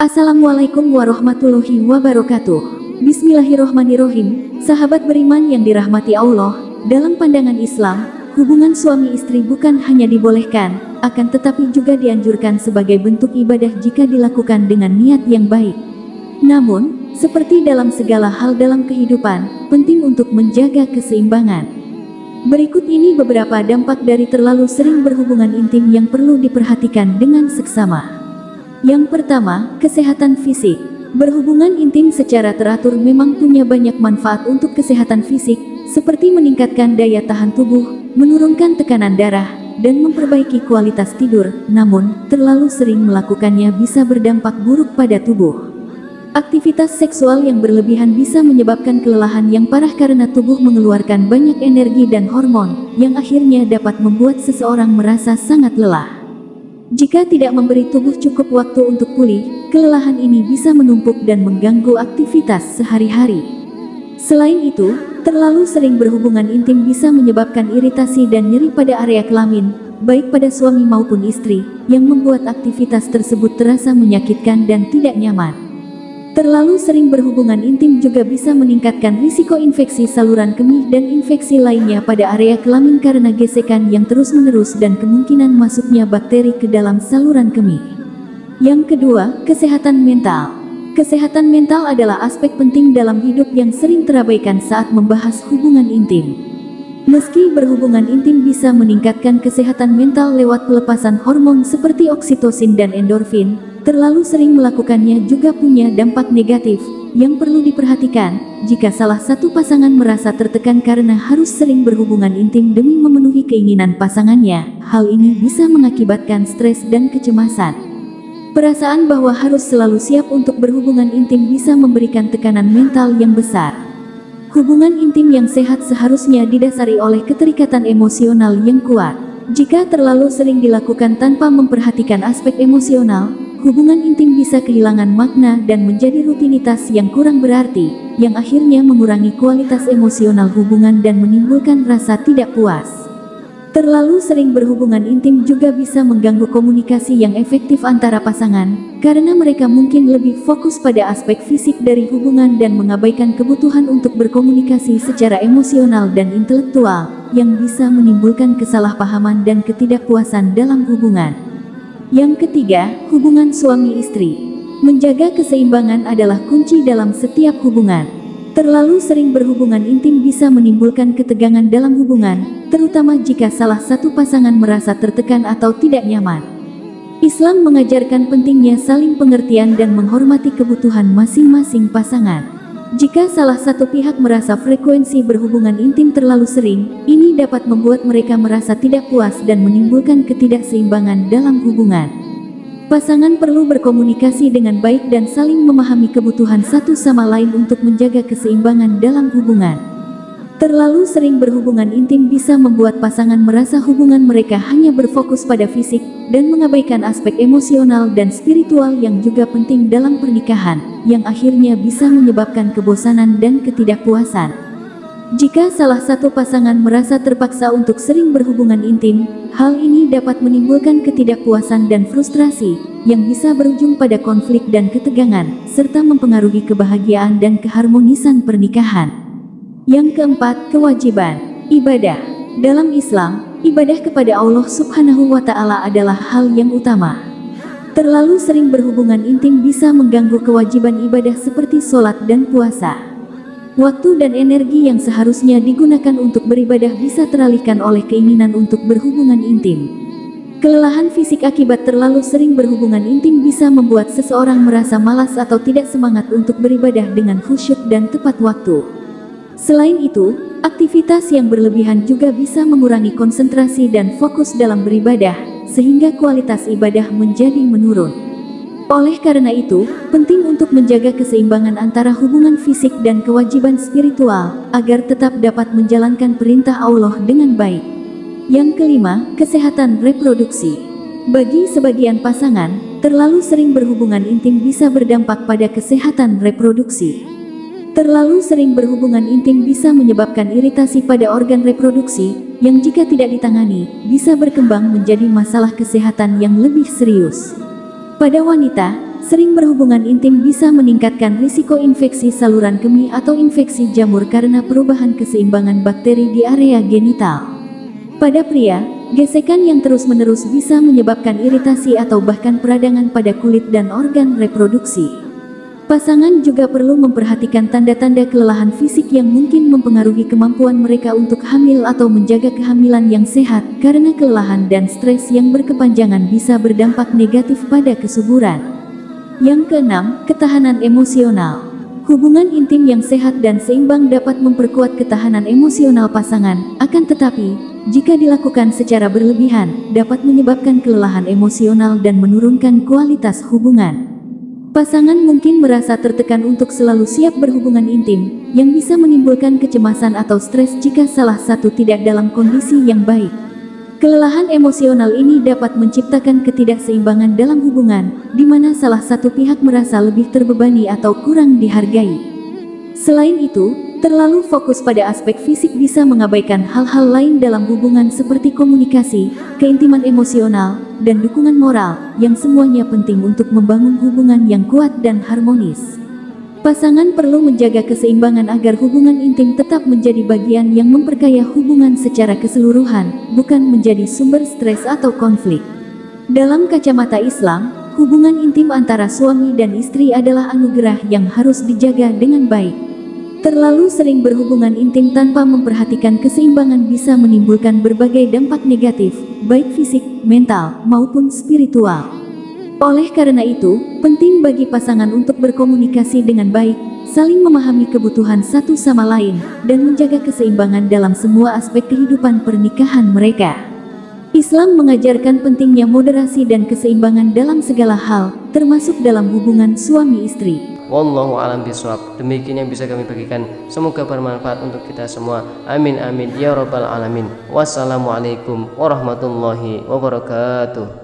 Assalamualaikum warahmatullahi wabarakatuh. Bismillahirrohmanirrohim. Sahabat beriman yang dirahmati Allah, dalam pandangan Islam, hubungan suami istri bukan hanya dibolehkan, akan tetapi juga dianjurkan sebagai bentuk ibadah jika dilakukan dengan niat yang baik. Namun, seperti dalam segala hal dalam kehidupan, penting untuk menjaga keseimbangan. Berikut ini beberapa dampak dari terlalu sering berhubungan intim yang perlu diperhatikan dengan seksama. Yang pertama, kesehatan fisik. Berhubungan intim secara teratur memang punya banyak manfaat untuk kesehatan fisik, seperti meningkatkan daya tahan tubuh, menurunkan tekanan darah, dan memperbaiki kualitas tidur. Namun, terlalu sering melakukannya bisa berdampak buruk pada tubuh. Aktivitas seksual yang berlebihan bisa menyebabkan kelelahan yang parah karena tubuh mengeluarkan banyak energi dan hormon, yang akhirnya dapat membuat seseorang merasa sangat lelah. Jika tidak memberi tubuh cukup waktu untuk pulih, kelelahan ini bisa menumpuk dan mengganggu aktivitas sehari-hari. Selain itu, terlalu sering berhubungan intim bisa menyebabkan iritasi dan nyeri pada area kelamin, baik pada suami maupun istri, yang membuat aktivitas tersebut terasa menyakitkan dan tidak nyaman. Terlalu sering berhubungan intim juga bisa meningkatkan risiko infeksi saluran kemih dan infeksi lainnya pada area kelamin karena gesekan yang terus-menerus dan kemungkinan masuknya bakteri ke dalam saluran kemih. Yang kedua, kesehatan mental. Kesehatan mental adalah aspek penting dalam hidup yang sering terabaikan saat membahas hubungan intim. Meski berhubungan intim bisa meningkatkan kesehatan mental lewat pelepasan hormon seperti oksitosin dan endorfin, terlalu sering melakukannya juga punya dampak negatif, yang perlu diperhatikan. Jika salah satu pasangan merasa tertekan karena harus sering berhubungan intim demi memenuhi keinginan pasangannya, hal ini bisa mengakibatkan stres dan kecemasan. Perasaan bahwa harus selalu siap untuk berhubungan intim bisa memberikan tekanan mental yang besar. Hubungan intim yang sehat seharusnya didasari oleh keterikatan emosional yang kuat. Jika terlalu sering dilakukan tanpa memperhatikan aspek emosional, hubungan intim bisa kehilangan makna dan menjadi rutinitas yang kurang berarti, yang akhirnya mengurangi kualitas emosional hubungan dan menimbulkan rasa tidak puas. Terlalu sering berhubungan intim juga bisa mengganggu komunikasi yang efektif antara pasangan, karena mereka mungkin lebih fokus pada aspek fisik dari hubungan dan mengabaikan kebutuhan untuk berkomunikasi secara emosional dan intelektual, yang bisa menimbulkan kesalahpahaman dan ketidakpuasan dalam hubungan. Yang ketiga, hubungan suami istri. Menjaga keseimbangan adalah kunci dalam setiap hubungan. Terlalu sering berhubungan intim bisa menimbulkan ketegangan dalam hubungan, terutama jika salah satu pasangan merasa tertekan atau tidak nyaman. Islam mengajarkan pentingnya saling pengertian dan menghormati kebutuhan masing-masing pasangan. Jika salah satu pihak merasa frekuensi berhubungan intim terlalu sering, ini dapat membuat mereka merasa tidak puas dan menimbulkan ketidakseimbangan dalam hubungan. Pasangan perlu berkomunikasi dengan baik dan saling memahami kebutuhan satu sama lain untuk menjaga keseimbangan dalam hubungan. Terlalu sering berhubungan intim bisa membuat pasangan merasa hubungan mereka hanya berfokus pada fisik, dan mengabaikan aspek emosional dan spiritual yang juga penting dalam pernikahan, yang akhirnya bisa menyebabkan kebosanan dan ketidakpuasan. Jika salah satu pasangan merasa terpaksa untuk sering berhubungan intim, hal ini dapat menimbulkan ketidakpuasan dan frustrasi, yang bisa berujung pada konflik dan ketegangan, serta mempengaruhi kebahagiaan dan keharmonisan pernikahan. Yang keempat, kewajiban ibadah. Dalam Islam, ibadah kepada Allah Subhanahu wa Ta'ala adalah hal yang utama. Terlalu sering berhubungan intim bisa mengganggu kewajiban ibadah seperti sholat dan puasa. Waktu dan energi yang seharusnya digunakan untuk beribadah bisa teralihkan oleh keinginan untuk berhubungan intim. Kelelahan fisik akibat terlalu sering berhubungan intim bisa membuat seseorang merasa malas atau tidak semangat untuk beribadah dengan khusyuk dan tepat waktu. Selain itu, aktivitas yang berlebihan juga bisa mengurangi konsentrasi dan fokus dalam beribadah, sehingga kualitas ibadah menjadi menurun. Oleh karena itu, penting untuk menjaga keseimbangan antara hubungan fisik dan kewajiban spiritual, agar tetap dapat menjalankan perintah Allah dengan baik. Yang kelima, kesehatan reproduksi. Bagi sebagian pasangan, terlalu sering berhubungan intim bisa berdampak pada kesehatan reproduksi. Terlalu sering berhubungan intim bisa menyebabkan iritasi pada organ reproduksi, yang jika tidak ditangani, bisa berkembang menjadi masalah kesehatan yang lebih serius. Pada wanita, sering berhubungan intim bisa meningkatkan risiko infeksi saluran kemih atau infeksi jamur karena perubahan keseimbangan bakteri di area genital. Pada pria, gesekan yang terus-menerus bisa menyebabkan iritasi atau bahkan peradangan pada kulit dan organ reproduksi. Pasangan juga perlu memperhatikan tanda-tanda kelelahan fisik yang mungkin mempengaruhi kemampuan mereka untuk hamil atau menjaga kehamilan yang sehat, karena kelelahan dan stres yang berkepanjangan bisa berdampak negatif pada kesuburan. Yang keenam, ketahanan emosional. Hubungan intim yang sehat dan seimbang dapat memperkuat ketahanan emosional pasangan, akan tetapi, jika dilakukan secara berlebihan, dapat menyebabkan kelelahan emosional dan menurunkan kualitas hubungan. Pasangan mungkin merasa tertekan untuk selalu siap berhubungan intim, yang bisa menimbulkan kecemasan atau stres jika salah satu tidak dalam kondisi yang baik. Kelelahan emosional ini dapat menciptakan ketidakseimbangan dalam hubungan, di mana salah satu pihak merasa lebih terbebani atau kurang dihargai. Selain itu, terlalu fokus pada aspek fisik bisa mengabaikan hal-hal lain dalam hubungan seperti komunikasi, keintiman emosional, dan dukungan moral, yang semuanya penting untuk membangun hubungan yang kuat dan harmonis. Pasangan perlu menjaga keseimbangan agar hubungan intim tetap menjadi bagian yang memperkaya hubungan secara keseluruhan, bukan menjadi sumber stres atau konflik. Dalam kacamata Islam, hubungan intim antara suami dan istri adalah anugerah yang harus dijaga dengan baik. Terlalu sering berhubungan intim tanpa memperhatikan keseimbangan bisa menimbulkan berbagai dampak negatif, baik fisik, mental, maupun spiritual. Oleh karena itu, penting bagi pasangan untuk berkomunikasi dengan baik, saling memahami kebutuhan satu sama lain, dan menjaga keseimbangan dalam semua aspek kehidupan pernikahan mereka. Islam mengajarkan pentingnya moderasi dan keseimbangan dalam segala hal, termasuk dalam hubungan suami istri. Wallahu a'lam bishawab. Demikian yang bisa kami bagikan, semoga bermanfaat untuk kita semua. Amin amin ya rabbal alamin. Wassalamualaikum warahmatullahi wabarakatuh.